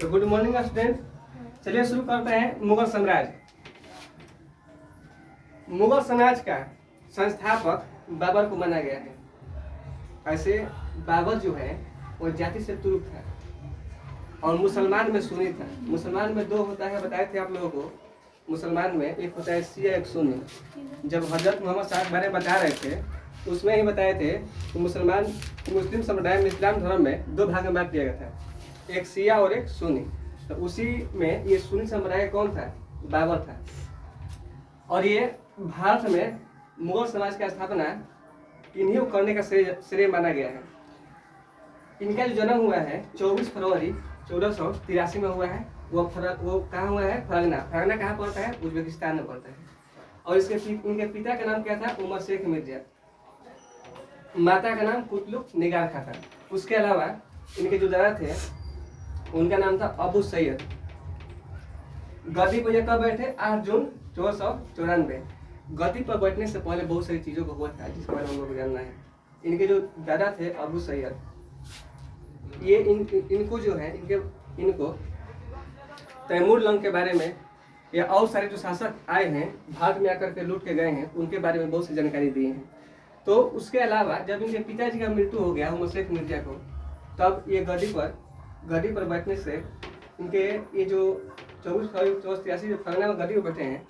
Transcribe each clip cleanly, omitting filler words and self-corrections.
तो good morning student. चलिए शुरू करते हैं। मुगल साम्राज्य। मुगल साम्राज्य का संस्थापक बाबर को माना गया है। ऐसे बाबर जो है वो जाति से तुर्क था और मुसलमान में सुन्नी था। मुसलमान में दो होता है, बताए थे आप लोगों को। मुसलमान में एक होता है शिया, एक सुन्नी। जब हजरत मोहम्मद साहब के बारे में बता रहे थे तो उसमें ही बताए थे कि मुस्लिम समुदाय में इस्लाम धर्म में दो भाग में बांट दिया गया था, एक शिया और एक सुन्नी। तो उसी में ये सुन्नी समुदाय कौन था? बाबर था। और ये भारत में मुगल समाज की स्थापना इन्हीं को करने का श्रेय माना गया है। इनका जो जन्म हुआ है 24 फरवरी 1483 में हुआ है। वो कहाँ हुआ है? फरगना। फरगना कहाँ पड़ता है? उज्बेकिस्तान में पड़ता है। और इनके पिता का नाम क्या था? उमर शेख मिर्जा। माता का नाम कुतलुक निगार खां था। उसके अलावा इनके जो दादा थे उनका नाम था अबू सैयद। गद्दी पर कब बैठे? 8 जून 1494। गद्दी पर बैठने से पहले बहुत सारी चीजों को हुआ था जिसके बारे में हम लोग को जानना है। इनके जो दादा थे अबू सैयद, ये इनको जो है इनको तैमूर लंग के बारे में या और सारे जो शासक आए हैं भारत में आकर के लूट के गए हैं उनके बारे में बहुत सी जानकारी दी है। तो उसके अलावा जब इनके पिताजी का मृत्यु हो गया उमर शेख मिर्जा को, तब ये गद्दी पर बैठने से इनके ये जो 24 फरवरी 1483 जो फरगना में गद्दी पर बैठे हैं,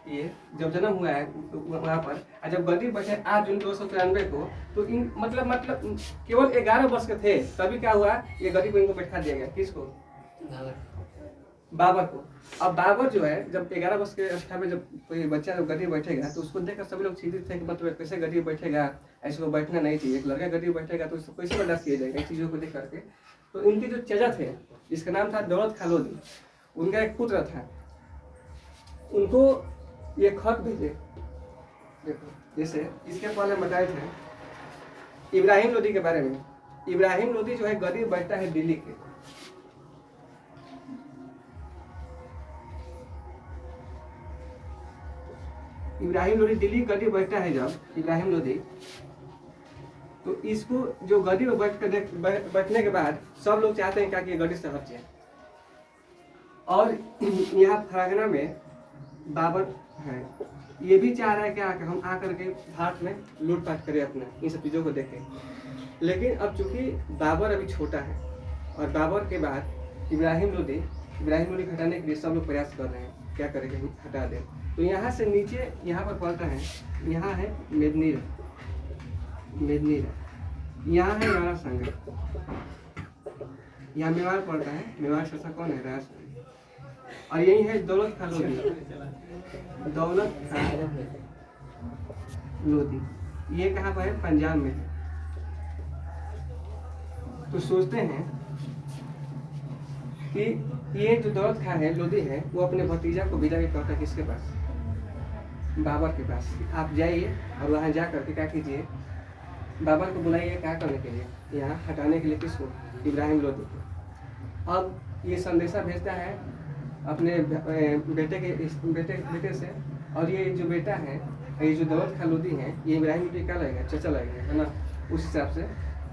ये जब जन्म हुआ है वहाँ पर, और जब गद्दी पर बैठे 8 जून 1494 को, तो इन मतलब केवल 11 वर्ष के थे तभी क्या हुआ, ये गद्दी पर इनको बैठा दिया गया। किसको? बाबर को। अब बाबर जो है जब 11 वर्ष के अवस्था में जब कोई बच्चा जब गद्दी बैठेगा तो उसको देखकर सभी लोग चिंतित थे कि मतलब कैसे गद्दी बैठेगा, ऐसे को बैठना नहीं चाहिए। एक लड़का गद्दी बैठेगा तो उसको कैसे बर्दाश्त किया जाएगा, इन चीज़ों को देख करके। तो इनके जो चचा थे जिसका नाम था दौलत खां लोधी, उनका एक पुत्र था। उनको ये खत भेजे, देखो जैसे इसके पहले बताए थे इब्राहिम लोधी के बारे में। इब्राहिम लोधी जो है गद्दी बैठता है दिल्ली के। इब्राहिम लोधी दिल्ली गद्दी बैठता है जब इब्राहिम लोधी, तो इसको जो गद्दी पर बैठने के बाद सब लोग चाहते हैं क्या कि गद्दी से हट जाए। और यहाँ फरगना में बाबर है, ये भी चाह रहा है क्या कि हम आकर के भारत में लूटपाट करें अपना, इन सब चीज़ों को देखें। लेकिन अब चूंकि बाबर अभी छोटा है और बाबर के बाद इब्राहिम लोधी हटाने के लिए सब लोग प्रयास कर रहे हैं, क्या करेंगे हटा दें। तो यहाँ से नीचे यहाँ पर पड़ता है, यहाँ है मेदनीरा, यहाँ है राणा सांगा, यहाँ मेवाड़ पड़ता है। मेवाड़ शासक कौन है? राणा सांगा। और यही है दौलत खां लोधी। ये कहाँ पर है? पंजाब में है। तो सोचते हैं कि ये जो दौलत खां है लोधी है वो अपने भतीजा को भेजा के कहता है किसके पास? बाबर के पास। आप जाइए और वहाँ जा करके क्या कीजिए, बाबर को बुलाइए क्या करने के लिए, यहाँ हटाने के लिए। किसको? इब्राहिम लोधी को। अब ये संदेशा भेजता है अपने बेटे से। और ये जो बेटा है, ये जो दौलत खां लोधी है, ये इब्राहिम लोधी क्या लगेगा? चचा लगेगा, है ना, उस हिसाब से।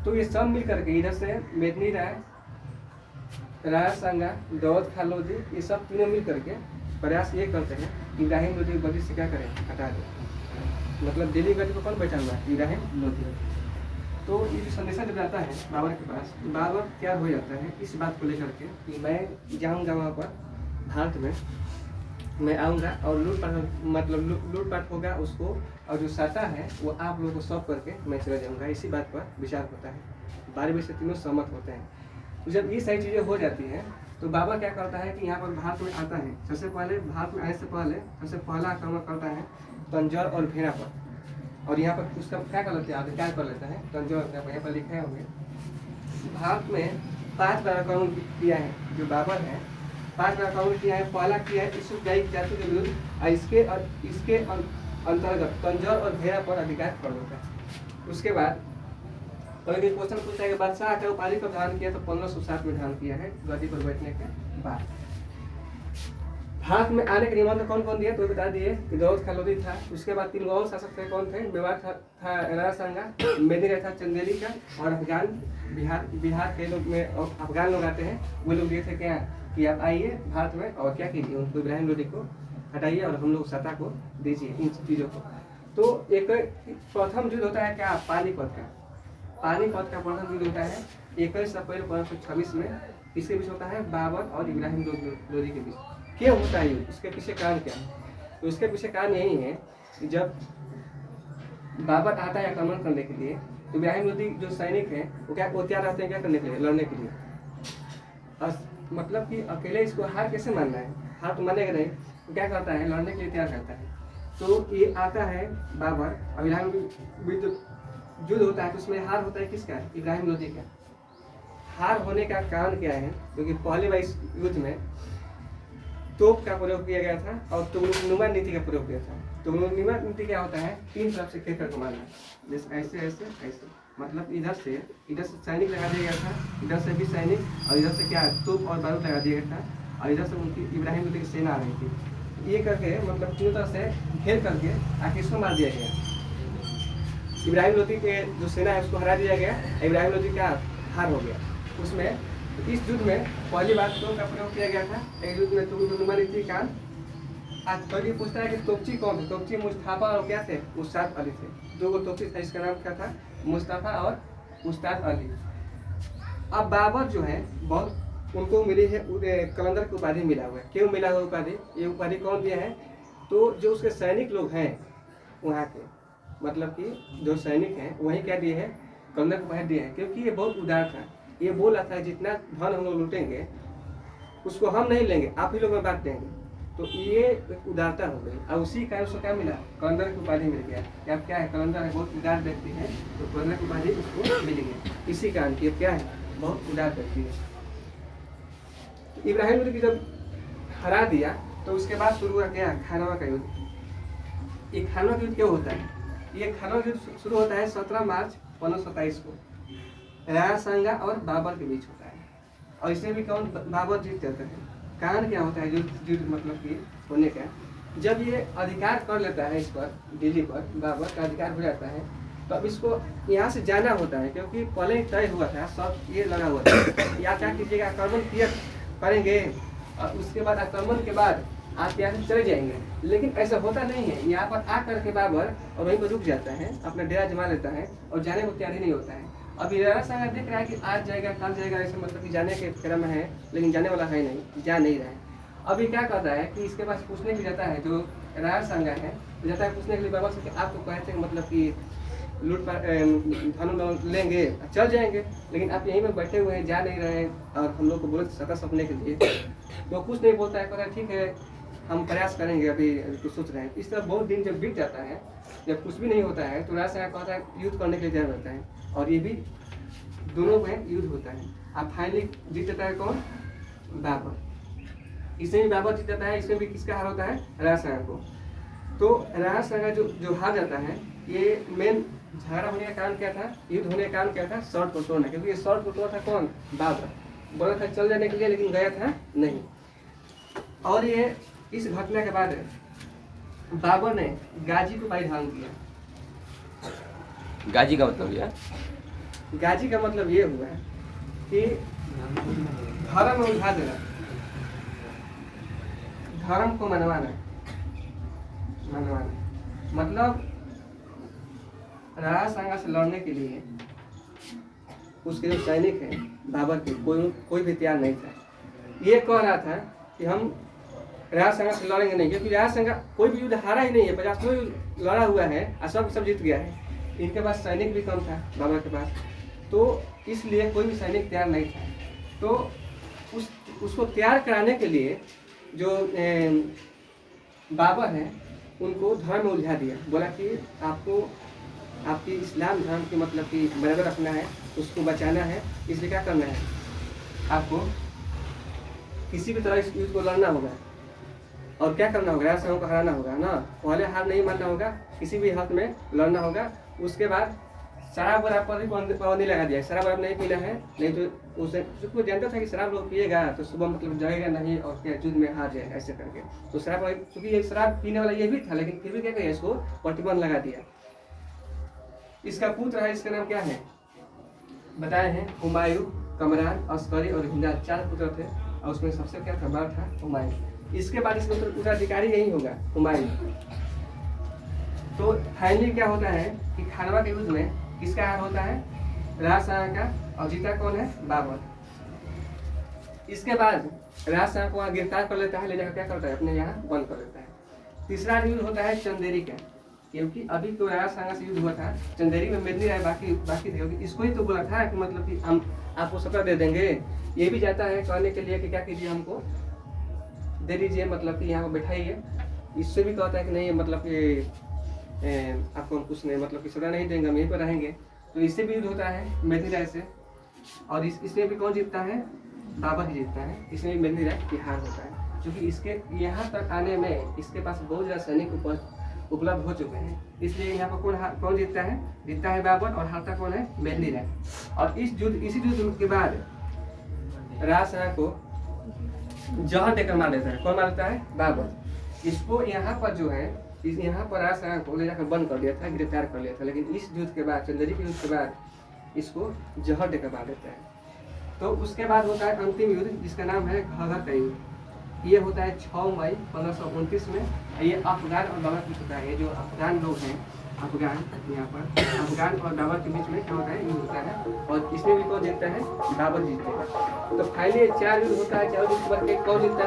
तो ये सब मिल करके इधर से मेदनी राय, राणा सांगा, दौलत खां लोधी, ये सब तीनों मिल करके प्रयास ये करते हैं कि इब्राहिम लोधी गद्दी से क्या करें? हटा दें। मतलब दिल्ली गद्दी पर कौन बैठा हुआ है? इब्राहिम लोधी। तो ये जो संदेशा जब जाता है बाबर के पास, बाबर क्या हो जाता है इस बात को लेकर के कि मैं जाऊंगा वहाँ पर भारत में, मैं आऊँगा और लूटपाट होगा उसको, और जो साटा है वो आप लोगों को सौंप करके मैं चला जाऊँगा। इसी बात पर विचार होता है। 12 में से तीनों सहमत होते हैं। तो जब ये सारी चीज़ें हो जाती हैं तो बाबा क्या करता है कि यहाँ पर भारत में आता है। सबसे पहले भारत में आने से पहले सबसे पहला आक्रमण करता है तंजौर और भेड़ा पर। और यहाँ पर उसका क्या कर लेते हैं, आगे क्या कर लेता है? तंजौर यहाँ पर लिखे होंगे। भारत में 5 बार आक्रमण किया है जो बाबर है, 5 बार आक्रमण किया है। पहला किया है ईसुफजाई जाति के विरुद्ध, और इसके अंतर्गत तंजौर और भेड़ा पर अधिकार कर देता है। उसके बाद कभी क्वेश्चन पूछा है कि बादशाह का उपाधि कब धारण किया, तो 1507 में धारण किया है गद्दी पर बैठने के बाद। भारत में आने के निमंत्रण कौन कौन दिया तो बता दिए कि दौलत खां लोधी था। उसके बाद 3 और शासक थे, कौन थे? मेवाड़ था राणा सांगा, मेदिनी था चंदेली का, और अफगान बिहार के लोग में अफगान लोग आते हैं, वो लोग दिए थे क्या? कि आप आइए भारत में और क्या कीजिए, उनको इब्राहिम लोदी को हटाइए और हम लोग सत्ता को दीजिए इन चीज़ों को। तो एक प्रथम युद्ध होता है क्या, पानीपत का। पानीपत का प्रथम युद्ध होता है 21 अप्रैल 1526 में। इसके बीच होता है बाबर और इब्राहिम लोदी के बीच। क्यों होता है युद्ध, उसके पीछे कारण क्या है? तो उसके पीछे कारण यही है कि जब बाबर आता है आक्रमण करने के लिए, तो इब्राहिम लोदी जो सैनिक हैं वो तैयार रहते हैं क्या करने के लिए, लड़ने के लिए। मतलब कि अकेले इसको हार कैसे मानना है, हार तो मानेगा नहीं, तो क्या करता है, लड़ने के लिए तैयार करता है। तो ये आता है बाबर, अब इब्राहिम युद्ध होता है तो उसमें हार होता है किसका, इब्राहिम लोदी का। हार होने का कारण क्या है, क्योंकि पहले बार इस युद्ध में तोप का प्रयोग किया गया था और तुगनुमा नीति का प्रयोग किया था। तुगनुमा नीति क्या होता है, 3 तरफ से घेर करके मारना, जैसे ऐसे ऐसे ऐसे, मतलब इधर से सैनिक लगा दिया गया था, इधर से भी सैनिक, और इधर से क्या तोप और बारूद लगा दिया गया था, और इधर से उनकी इब्राहिम लोदी की सेना आ रही थी। ये करके मतलब 3 तरफ से घेर करके आखिर इसको मार दिया गया। इब्राहिम लोदी के जो सेना है उसको हरा दिया गया, इब्राहिम लोदी का हार हो गया उसमें। इस युद्ध में पहली बार तोप का प्रयोग किया गया था। एक युद्ध में तुगनुमा नीति का। आज कभी पूछता है कि तोपची कौन थे, तोपची मुस्तफा और क्या थे, उस्ताद अली थे। 2 तोपची था, इसका नाम क्या था, मुस्तफा और उस्ताद अली। अब बाबर जो है बहुत उनको मिली है कलंदर की उपाधि मिला हुआ है। क्यों मिला हुआ उपाधि, ये उपाधि कौन दिया है, तो जो उसके सैनिक लोग हैं वहाँ के, मतलब कि जो सैनिक हैं वही क्या दिए हैं, कलंदर को उपाधि दिए हैं, क्योंकि ये बहुत उदार था। ये बोल रहा था जितना धन हम लोग लूटेंगे उसको हम नहीं लेंगे, आप ही लोग में बांट देंगे। तो ये एक उदारता हो गई, और उसी कारण उसको क्या मिला, कलंदर की उपाधि मिल गया। कि अब क्या है, कलंदर है बहुत उदार व्यक्ति है, तो कलंदर की उपाधि उसको मिल गई इसी कारण की। अब क्या है, बहुत उदार व्यक्ति है। तो इब्राहिम लोदी की जब हरा दिया तो उसके बाद शुरू हुआ क्या, खानवा का युद्ध। ये खानवा का युद्ध क्यों होता है, ये खानवा का युद्ध शुरू होता है 17 मार्च 1527 को राणा सांगा और बाबर के बीच होता है। और इसमें भी कौन, बाबर जीत जाता है। कारण क्या होता है युद्ध मतलब कि होने का, जब ये अधिकार कर लेता है इस पर, दिल्ली पर बाबर का अधिकार हो जाता है, तो अब इसको यहाँ से जाना होता है, क्योंकि पहले ही तय हुआ था, सब ये लगा हुआ था या क्या कीजिएगा, आक्रमण किया करेंगे और उसके बाद आक्रमण के बाद आप यहाँ से चले जाएंगे। लेकिन ऐसा होता नहीं है, यहाँ पर आ करके बाबर और वहीं पर रुक जाता है, अपना डेरा जमा लेता है और जाने को तैयार ही नहीं होता है। अभी राणा सांगा देख रहा है कि आज जाएगा कल जाएगा, ऐसे मतलब कि जाने के क्रम में है, लेकिन जाने वाला है नहीं, जा नहीं रहा है। अभी क्या करता है कि इसके पास पूछने के लिए जाता है, जो राणा सांगा है जाता है पूछने के लिए बाबा से कि आप तो कहते हैं मतलब कि लूट धन लेंगे चल जाएंगे, लेकिन आप यहीं में बैठे हुए हैं, जा नहीं रहे हैं, और हम लोग को बोले सता सपने के लिए, तो कुछ नहीं बोलता है, कहता है ठीक है हम प्रयास करेंगे, अभी कुछ सोच रहे हैं। इस तरह बहुत दिन जब बीत जाता है, जब कुछ भी नहीं होता है, तो राणा सांगा कहता है युद्ध करने के लिए तैयार रहता है, और ये भी दोनों में युद्ध होता है। अब फाइनली जीत जाता है कौन, बाबर। इसमें भी बाबर जीत जाता है, इसमें भी किसका हार होता है, राणा सांगा को। तो राणा सांगा जो हार जाता है, ये मेन झगड़ा होने का कारण क्या था, युद्ध होने का कारण क्या था, शर्त को तोड़ना। क्योंकि ये शर्त को तोड़ा था कौन, बाबर। बोला था चल जाने के लिए, लेकिन गया था नहीं। और ये इस घटना के बाद बाबर ने गाजी को भाई धारण किया। गाजी का मतलब यह, गाजी का मतलब ये हुआ कि धर्म में उलझा देना, धर्म को मनवाना। मतलब राणा सांगा से लड़ने के लिए उसके जो सैनिक हैं बाबर के, कोई भी तैयार नहीं था। ये कह रहा था कि हम राणा सांगा से लड़ेंगे नहीं, क्योंकि राणा सांगा कोई भी युद्ध हारा ही नहीं है, 50 युद्ध लड़ा हुआ है और सब जीत गया है। इनके पास सैनिक भी कम था बाबर के पास, तो इसलिए कोई भी सैनिक तैयार नहीं था। तो उसको तैयार कराने के लिए जो बाबर हैं उनको धर्म में उलझा दिया। बोला कि आपको आपकी इस्लाम धर्म की मतलब कि बराबर रखना है, उसको बचाना है, इसलिए क्या करना है, आपको किसी भी तरह इस युद्ध को लड़ना होगा। और क्या करना होगा, राणा सांगा को हराना होगा ना, पहले हार नहीं मानना होगा, किसी भी हाथ में लड़ना होगा। उसके बाद शराब वराब पर भी पाबंदी लगा दिया, शराब वराब नहीं पीना है, नहीं तो उसे वो जानता था कि शराब लोग पिएगा तो सुबह मतलब जगेगा नहीं और क्या युद्ध में हार जाएगा ऐसे करके। तो शराब, क्योंकि ये शराब पीने वाला ये भी था, लेकिन फिर भी क्या किया, इसको प्रतिबंध लगा दिया। इसका पुत्र है, इसका नाम क्या है बताए हैं, हुमायूं, कमरान, अस्करी और हिंदा, 4 पुत्र थे। और उसमें सबसे क्या था बड़ा था हुमायूं। इसके बाद इसमें उत्तराधिकारी यही होगा हुमायूं। तो फाइनली क्या होता है कि खानवा के युद्ध में किसका हार होता है? राज शाह का, और जीता कौन है? बाबर। इसके बाद राज शाह को वहाँ गिरफ्तार कर लेता है, ले जाकर क्या करता है? अपने यहाँ बंद कर लेता है। तीसरा युद्ध होता है चंदेरी का, क्योंकि अभी तो राज शाह से युद्ध हुआ था, चंदेरी में मेदिनी राय बाकी थे, क्योंकि इसको ही तो बोला था कि मतलब कि हम आपको सत्ता दे देंगे। ये भी जाता है कहने के लिए कि क्या कीजिए, हमको दे दीजिए, मतलब कि यहाँ पर बैठाइए। इससे भी कहता है कि नहीं, मतलब कि आपको हम कुछ नहीं, मतलब कि सजा नहीं देंगे, हम यहीं पर रहेंगे। तो इससे भी युद्ध होता है मेदिनी राय से, और इसमें भी कौन जीतता है? बाबर ही जीतता है। इसमें भी मेदिनी राय की हार होता है, क्योंकि इसके यहाँ तक आने में इसके पास बहुत ज़्यादा सैनिक उपलब्ध हो चुके हैं। इसलिए यहाँ पर कौन जीतता है? जीतता है बाबर, और हारता कौन है? मेदिनी राय। और इसी युद्ध के बाद राज शाह को जहर देकर मार देता है। कौन मार देता है? बाबर। इसको यहाँ पर जो है, यहाँ पर राज शाह को ले जाकर बंद कर दिया था, गिरफ्तार कर लिया था। लेकिन इस युद्ध के बाद, चंदेरी के युद्ध के बाद इसको जहर देकर मार देता है। तो उसके बाद होता है अंतिम युद्ध, जिसका नाम है घघर का युद्ध। ये होता है 6 मई 1529 में। ये अफगान और बाबर की होता है। ये जो अफगान लोग हैं, अफगान, यहाँ पर अफगान और बाबर के बीच में क्या होता है? युद्ध होता है, और इसमें भी कौन जीतता है? बाबर जीतते हैं। तो फाइनली 4 युद्ध होता है। 4 युद्ध के बाद कौन जीतता